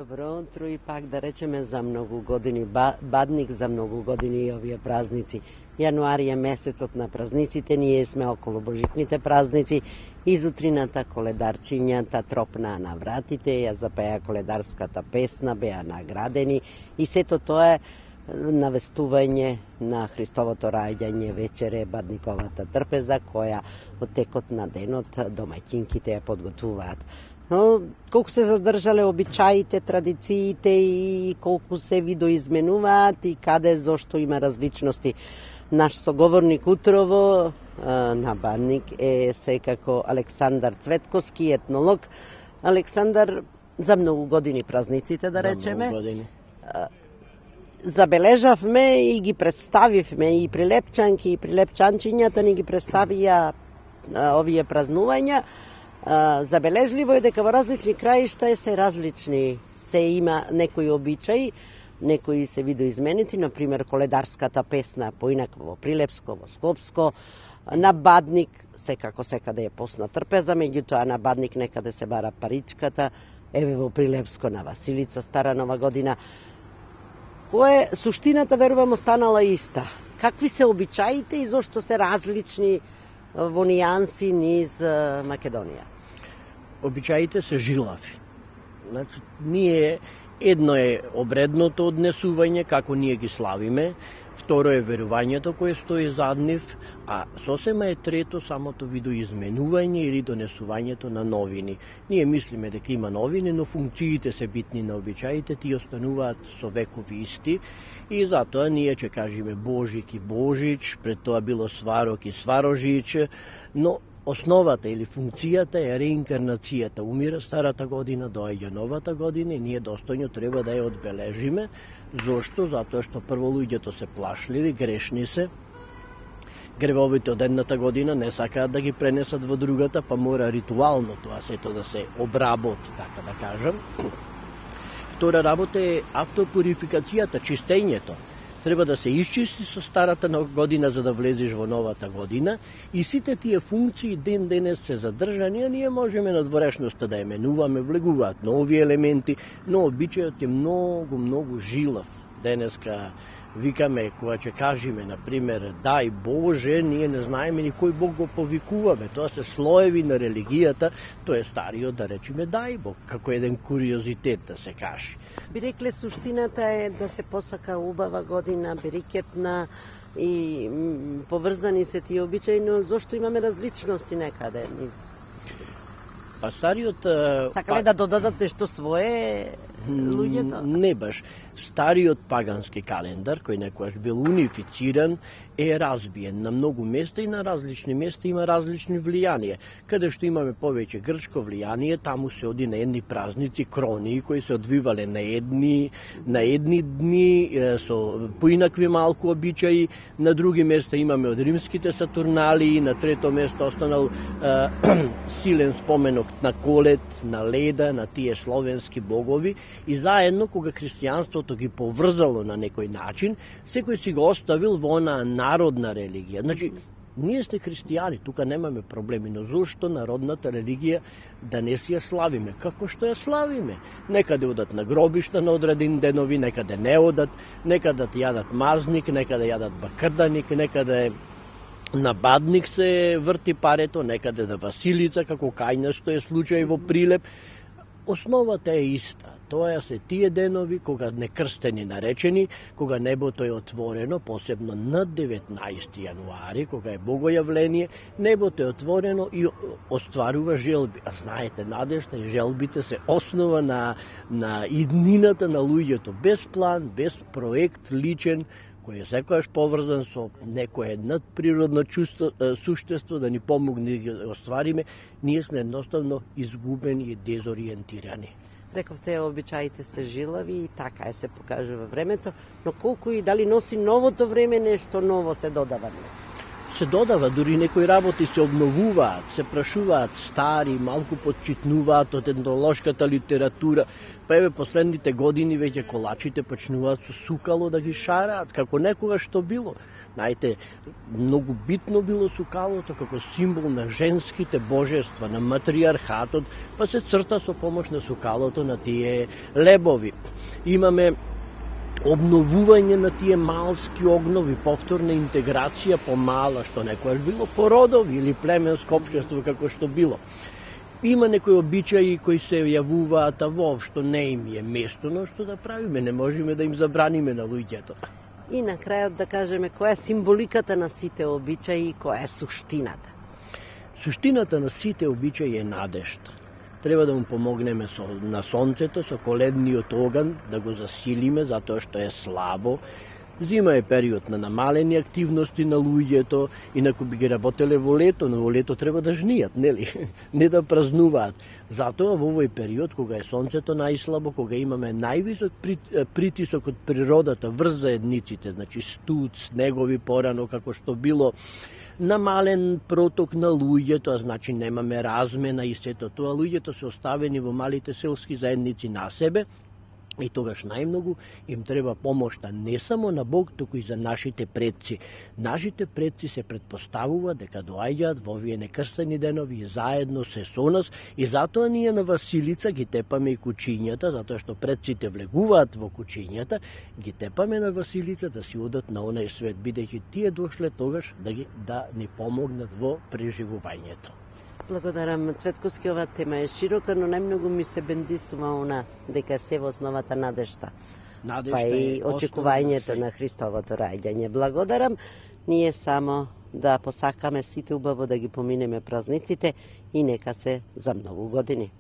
Добро утро и пак да речеме за многу години, бадник за многу години и овие празници. Јануари е месецот на празниците, ние сме околу божитните празници, изутрината коледарчињата тропнаа на вратите, ја запеа коледарската песна, беа наградени и сето тоа е навестување на Христовото раѓање, вечере бадниковата трпеза, која од текот на денот домаќинките ја подготвуваат. Но колку се задржале обичаите, традициите и колку се видоизменуваат и каде, зошто има различности. Наш соговорник утрово на Бадник е секако Александар Цветковски, етнолог. Александар, за многу години празниците, да речеме. За многу години. Забележавме и ги представивме и прилепчанки и прилепчанчињата ни ги представија овие празнувања. Забележливо е дека во различни краишта се различни, се има некои обичаи, некои се видоизменети, например коледарската песна поинакво во Прилепско, во Скопско, на Бадник секако секаде е посна трпеза, меѓутоа на Бадник некаде се бара паричката, еве во Прилепско на Василица Стара Нова година. Кој е суштината, верувам, останала иста? Какви се обичаите и зошто се различни во нијанси низ Македонија? Обичаите се жилави. Значи, ние едно е обредното однесување, како ние ги славиме, второ е верувањето кое стои зад нив, а сосема е трето самото видоизменување или донесувањето на новини. Ние мислиме дека има новини, но функциите се битни на обичаите, тие остануваат со векови исти и затоа ние ќе кажеме Божик и Божич, пред тоа било Сварок и Сварожич, но основата или функцијата е реинкарнацијата. Умира старата година, доаѓа новата година и ние достојно треба да ја одбележиме. Зошто? Затоа што прво луѓето се плашливи, грешни се. Гревовите од едната година не сакаат да ги пренесат во другата, па мора ритуално тоа сето да се обработи, така да кажам. Втора работа е автопурификацијата, чистењето. Треба да се исчисти со старата година за да влезеш во новата година и сите тие функции ден денес се задржани, а ние можеме на дворешноста да ја менуваме, влегуваат нови елементи, но обичајот е многу жилав. Денеска викаме, кога ќе кажеме, например, дај Боже, ние не знаеме ни кој Бог го повикуваме. Тоа се слоеви на религијата, тоа е стариот да речеме дај Бог, како еден куриозитет да се каже. Би рекле суштината е да се посака убава година, берикетна и поврзани се тие обичаи, но зошто имаме различности некаде? Па стариот... Сакале да додадат нешто свое луѓето? Не баш. Стариот пагански календар, кој некојаш бил унифициран, е разбиен на многу места и на различни места има различни влијанија. Каде што имаме повеќе грчко влијание, таму се оди на едни празници, кронии, кои се одвивале на едни дни, со поинакви малку обичаи, на други места имаме од римските сатурналии, на трето место останал силен споменок на Колет, на Леда, на тие словенски богови и заедно кога христијанството ги поврзало на некој начин, секој си го оставил во онаа народна религија. Значи, ние сте христијани, тука немаме проблеми, но зошто народната религија да не си ја славиме? Како што ја славиме? Некаде одат на гробишта на одредени денови, некаде не одат, некаде јадат мазник, некаде јадат бакрданик, некаде на Бадник се врти парето, некаде на Василица, како кај нас што е случај во Прилеп. Основата е иста. Тоа се тие денови кога некрстени наречени, кога небото е отворено, посебно на 19 јануари, кога е богојавление, небото е отворено и остварува желби. А знаете, надежта и желбите се основа на иднината на луѓето, без план, без проект личен, кој е секојаш поврзан со некое надприродно суштество да ни помогне да ги оствариме, ние сме едноставно изгубени и дезориентирани. Рековте, обичаите се жилави и така е се покажува времето, но колку и дали носи новото време нешто ново се додава? се додава, дури некои работи се обновуваат, се прашуваат стари, малку подчитнуваат од етнолошката литература, па еве последните години веќе колачите почнуваат со сукало да ги шараат, како некогаш што било. Знаете, многу битно било сукалото како символ на женските божества, на матриархатот, па се црта со помош на сукалото на тие лебови. Имаме обновување на тие малски огнови, повторна интеграција помала, што некојаш било породови или племенско општество како што било. Има некои обичаи кои се јавуваат, а воопшто не им е место, но што да правиме, не можеме да им забраниме на луѓето. И на крајот да кажеме која е символиката на сите обичаи и која е суштината. Суштината на сите обичаи е надежта. Треба да му помогнеме на сонцето, со коледниот оган, да го засилиме, затоа што е слабо. Зима е период на намалени активности на луѓето, инаку би ги работеле во лето, но во лето треба да жнијат, нели? Не да празнуваат. Затоа во овој период, кога е сонцето најслабо, кога имаме највисок притисок од природата врз заедниците, значи студ, снегови порано, како што било, намален проток на луѓето, а значи немаме размена и сето тоа, луѓето се оставени во малите селски заедници на себе, и тогаш најмногу им треба помошта не само на Бог, туку и за нашите предци. Нашите предци се предпоставува дека доаѓаат во овие некрстени денови и заедно се со нас, и затоа ние на Василица ги тепаме и кучињата, затоа што предците влегуваат во кучињата, ги тепаме на Василица да си одат на онај свет, бидејќи тие дошле тогаш да ни помогнат во преживувањето. Благодарам, Цветковски, оваа тема е широка, но најмногу ми се бендисува она дека се во основата надежта. Па и очекувањето на Христовото раѓање. Благодарам. Ние само да посакаме сите убаво да ги поминеме празниците и нека се за многу години.